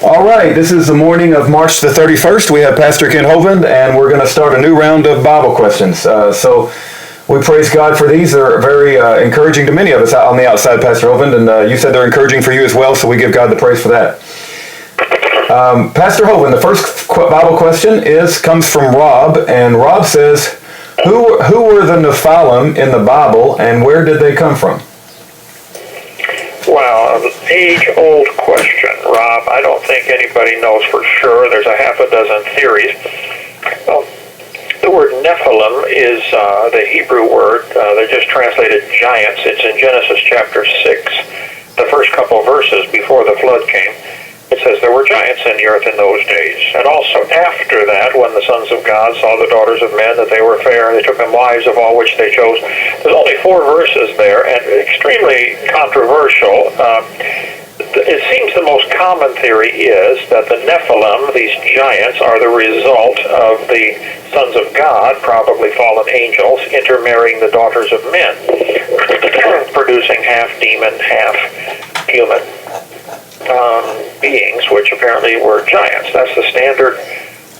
All right, this is the morning of March the 31st. We have Pastor Kent Hovind, and we're going to start a new round of Bible questions. So we praise God for these. They're very encouraging to many of us on the outside, Pastor Hovind, and you said they're encouraging for you as well, so we give God the praise for that. Pastor Hovind, the first Bible question comes from Rob, and Rob says, who were the Nephilim in the Bible, and where did they come from? Well, age-old question, Rob. I don't think anybody knows for sure. There's a half a dozen theories. The word Nephilim is the Hebrew word. They're just translated giants. It's in Genesis chapter 6, the first couple verses before the flood came. It says there were giants in the earth in those days. And also after that, when the sons of God saw the daughters of men, that they were fair, and they took them wives of all which they chose. There's only 4 verses there, and extremely controversial. It seems the most common theory is that the Nephilim, these giants, are the result of the sons of God, probably fallen angels, intermarrying the daughters of men, producing half demon, half human beings, which apparently were giants. That's the standard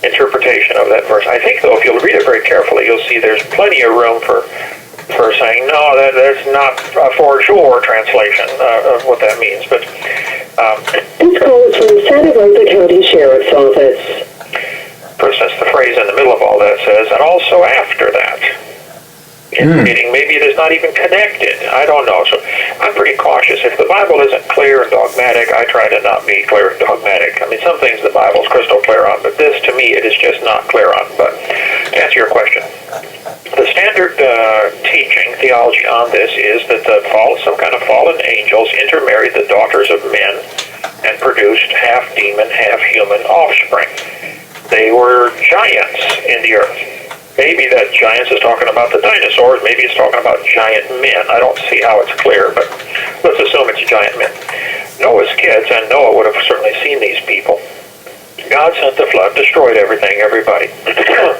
interpretation of that verse. I think, though, if you'll read it very carefully, you'll see there's plenty of room for saying, no, that's not a for sure translation of what that means. But this call is from the Santa Rosa County Sheriff's Office. For instance, the phrase in the middle of all that says, and also after that. Indicating maybe it is not even connected. I don't know. So I'm pretty cautious. If the Bible isn't clear and dogmatic, I try to not be clear and dogmatic. I mean, some things the Bible's crystal clear on, but this, to me, it is just not clear on. But to answer your question, the standard teaching, theology on this is that some kind of fallen angels intermarried the daughters of men and produced half demon, half human offspring. They were giants in the earth. Maybe that giants is talking about the dinosaurs. Maybe it's talking about giant men. I don't see how it's clear, but let's assume it's giant men. Noah's kids, and Noah would have certainly seen these people. God sent the flood, destroyed everything, everybody.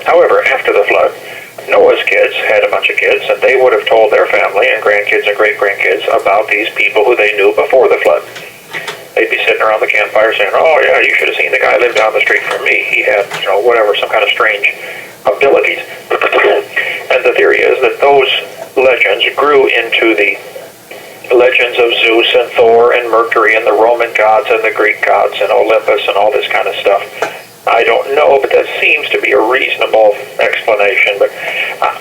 However, after the flood, Noah's kids had a bunch of kids, and they would have told their family and grandkids and great-grandkids about these people who they knew before the flood. They'd be sitting around the campfire saying, oh, yeah, you should have seen the guy live down the street from me. He had, whatever, some kind of strange abilities. And the theory is that those legends grew into the legends of Zeus and Thor and Mercury and the Roman gods and the Greek gods and Olympus and all this kind of stuff. I don't know, but that seems to be a reasonable explanation, but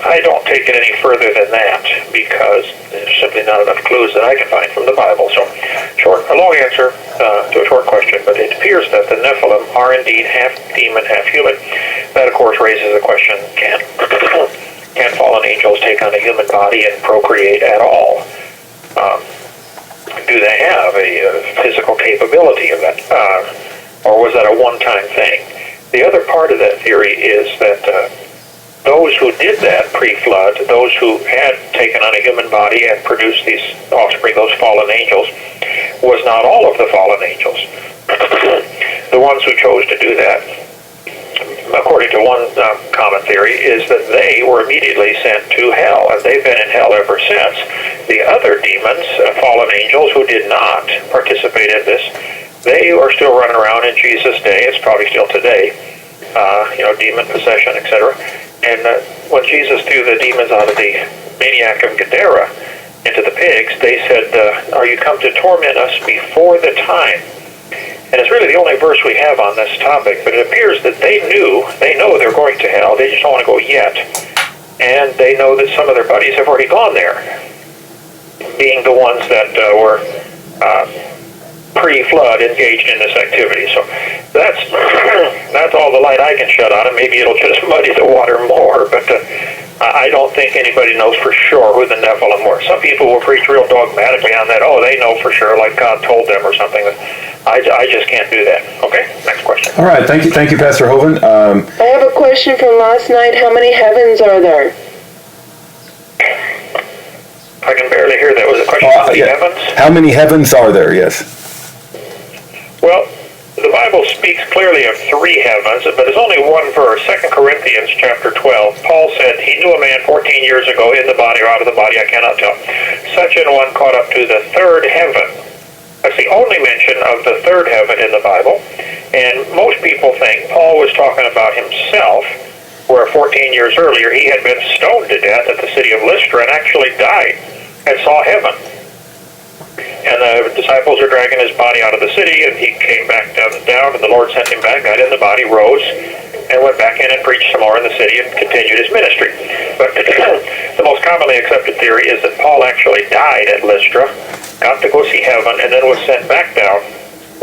I don't take it any further than that because there's simply not enough clues that I can find from the Bible. So, a long answer to a short question, but it appears that the Nephilim are indeed half demon, half human. That, of course, raises the question, can fallen angels take on a human body and procreate at all? Do they have a physical capability of that? Or was that a one-time thing? The other part of that theory is that those who did that pre-flood, those who had taken on a human body and produced these offspring, those fallen angels, was not all of the fallen angels. The ones who chose to do that, according to one common theory, is that they were immediately sent to hell, and they've been in hell ever since. The other demons, fallen angels who did not participate in this, they are still running around in Jesus' day. It's probably still today, demon possession, etc. And when Jesus threw the demons out of the maniac of Gadara into the pigs, they said, are you come to torment us before the time? And it's really the only verse we have on this topic, but it appears that they know they're going to hell. They just don't want to go yet. And they know that some of their buddies have already gone there, being the ones that were pre-flood engaged in this activity. So that's all the light I can shed on it. Maybe it'll just muddy the water more, but I don't think anybody knows for sure who the Nephilim were. Some people will preach real dogmatically on that. Oh, they know for sure, like God told them or something. I just can't do that. Okay, next question. All right, thank you, Pastor Hovind. I have a question from last night. How many heavens are there? I can barely hear that. Was it a question about the heavens? How many heavens are there? Yes. Well, the Bible speaks clearly of 3 heavens, but there's only one verse, 2 Corinthians chapter 12. Paul said, he knew a man 14 years ago in the body or out of the body, I cannot tell. Such an one caught up to the 3rd heaven. That's the only mention of the 3rd heaven in the Bible. And most people think Paul was talking about himself, where 14 years earlier he had been stoned to death at the city of Lystra and actually died and saw heaven. And the disciples are dragging his body out of the city, and he came back down, and the Lord sent him back, got in the body, rose, and went back in and preached some more in the city and continued his ministry. But the most commonly accepted theory is that Paul actually died at Lystra, got to go see heaven, and then was sent back down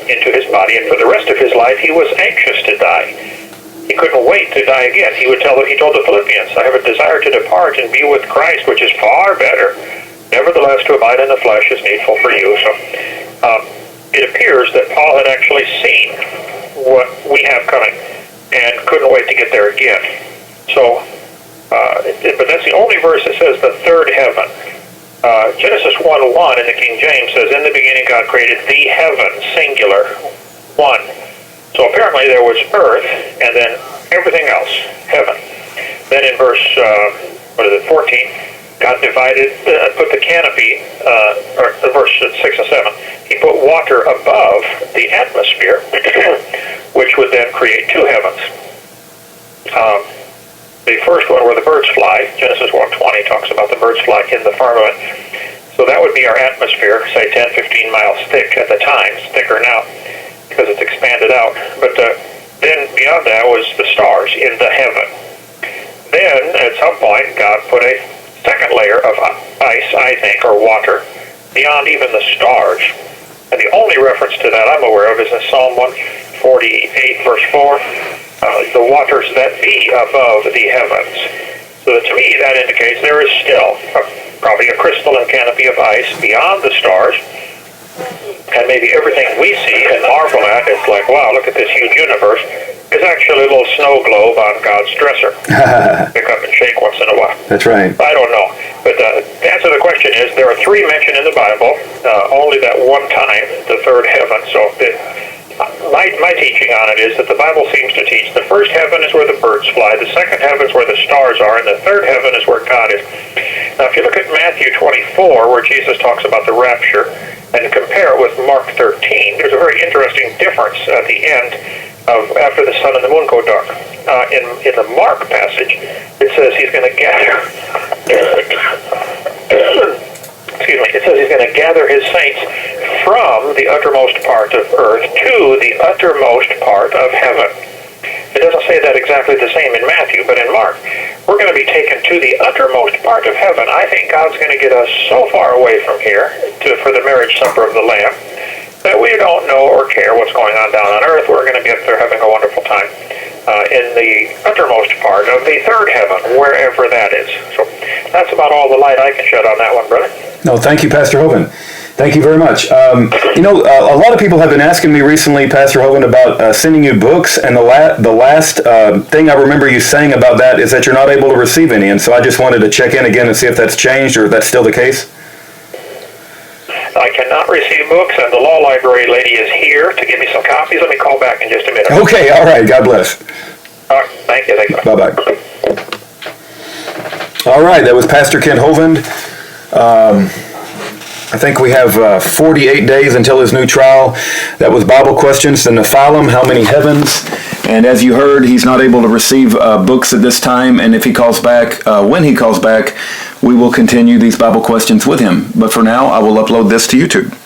into his body, and for the rest of his life he was anxious to die. He couldn't wait to die again. He told the Philippians, I have a desire to depart and be with Christ, which is far better. Nevertheless, to abide in the flesh is needful for you. So it appears that Paul had actually seen what we have coming and couldn't wait to get there again. So, but that's the only verse that says the third heaven. Genesis 1:1 in the King James says, in the beginning God created the heaven, singular, one. So apparently there was earth and then everything else, heaven. Then in verse 14, God divided, put the canopy, or verse 6 and 7, he put water above the atmosphere, which would then create two heavens. The first one where the birds fly, Genesis 1:20 talks about the birds fly in the firmament. So that would be our atmosphere, say 10, 15 miles thick at the time. It's thicker now because it's expanded out. But then beyond that was the stars in the heaven. Then at some point God put a second layer of ice, I think, or water, beyond even the stars. And the only reference to that I'm aware of is in Psalm 148, verse 4, the waters that be above the heavens. So that, to me, that indicates there is still probably a crystalline canopy of ice beyond the stars, and maybe everything we see and marvel at is like, wow, look at this huge universe, is actually a little snow globe on God's dresser. Pick up and shake once in a while. That's right. I don't know. But the answer to the question is there are three mentioned in the Bible, only that one time, the third heaven. So my teaching on it is that the Bible seems to teach the first heaven is where the birds fly, the second heaven is where the stars are, and the third heaven is where God is. Now, if you look at Matthew 24, where Jesus talks about the rapture, and compare it with Mark 13, there's a very interesting difference at the end of after the sun and the moon go dark. In the Mark passage, it says he's going to gather. Excuse me. It says he's going to gather his saints from the uttermost part of earth to the uttermost part of heaven. It doesn't say that exactly the same in Matthew, but in Mark, we're going to be taken to the uttermost part of heaven. I think God's going to get us so far away from here for the marriage supper of the Lamb that we don't know or care what's going on down on earth. We're going to be up there having a wonderful time in the uttermost part of the third heaven, wherever that is. So that's about all the light I can shed on that one, brother. No, thank you, Pastor Hovind. Thank you very much. A lot of people have been asking me recently, Pastor Hovind, about sending you books, and the last thing I remember you saying about that is that you're not able to receive any, and so I just wanted to check in again and see if that's changed or if that's still the case. I cannot receive books, and the law library lady is here to give me some copies. Let me call back in just a minute. Okay, all right. God bless. All right, thank you. Bye-bye. All right, that was Pastor Kent Hovind. I think we have 48 days until his new trial. That was Bible Questions, the Nephilim, How Many Heavens? And as you heard, he's not able to receive books at this time. And if he calls back, when he calls back, we will continue these Bible questions with him. But for now, I will upload this to YouTube.